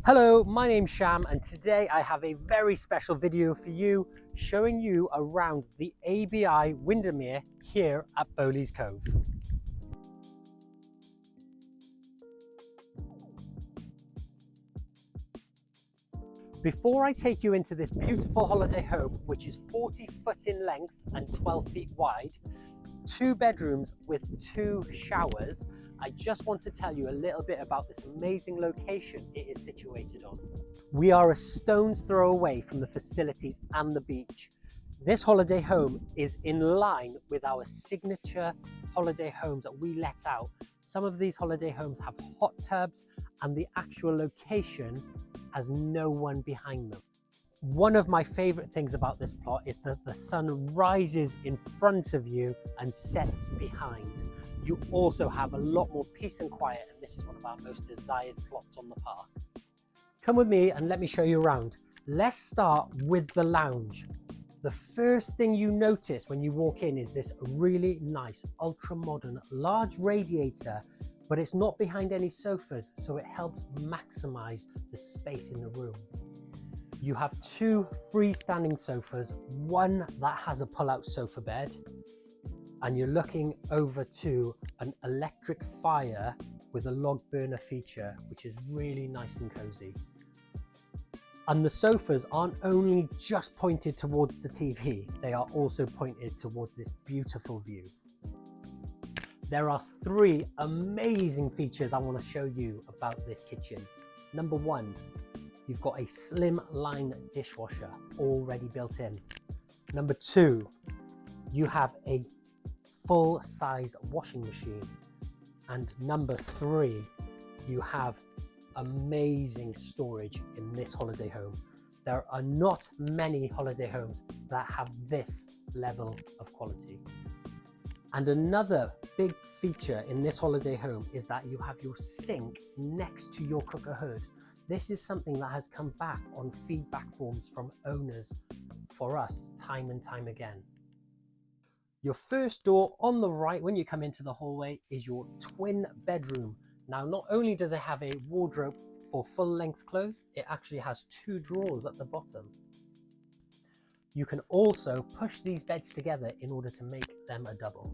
Hello, my name's Sham and today I have a very special video for you showing you around the ABI Windermere here at Bowleaze Cove. Before I take you into this beautiful holiday home, which is 40 foot in length and 12 feet wide, 2 bedrooms with 2 showers, I just want to tell you a little bit about this amazing location it is situated on. We are a stone's throw away from the facilities and the beach. This holiday home is in line with our signature holiday homes that we let out. Some of these holiday homes have hot tubs and the actual location has no one behind them. One of my favorite things about this plot is that the sun rises in front of you and sets behind. You also have a lot more peace and quiet, and this is one of our most desired plots on the park. Come with me and let me show you around. Let's start with the lounge. The first thing you notice when you walk in is this really nice, ultra-modern, large radiator, but it's not behind any sofas, so it helps maximize the space in the room. You have 2 freestanding sofas, one that has a pull-out sofa bed, and you're looking over to an electric fire with a log burner feature, which is really nice and cozy. And the sofas aren't only just pointed towards the TV, they are also pointed towards this beautiful view. There are 3 amazing features I want to show you about this kitchen. Number 1, you've got a slim line dishwasher already built in. Number 2, you have a full-size washing machine. And number 3, you have amazing storage in this holiday home. There are not many holiday homes that have this level of quality. And another big feature in this holiday home is that you have your sink next to your cooker hood. This is something that has come back on feedback forms from owners for us time and time again. Your first door on the right when you come into the hallway is your twin bedroom. Now, not only does it have a wardrobe for full length clothes, it actually has 2 drawers at the bottom. You can also push these beds together in order to make them a double.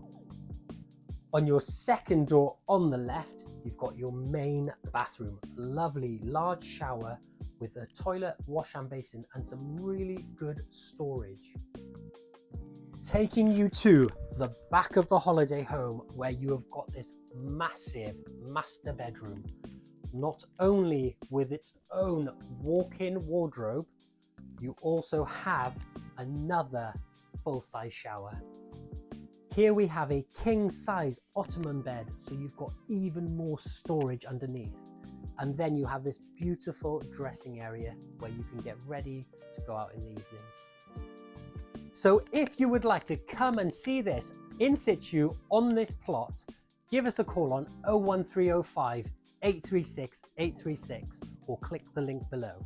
On your second door on the left, you've got your main bathroom. Lovely large shower with a toilet, wash and basin and some really good storage. Taking you to the back of the holiday home where you have got this massive master bedroom, not only with its own walk-in wardrobe, you also have another full-size shower. Here we have a king-size ottoman bed, so you've got even more storage underneath. And then you have this beautiful dressing area where you can get ready to go out in the evenings. So if you would like to come and see this in situ on this plot, give us a call on 01305 836 836 or click the link below.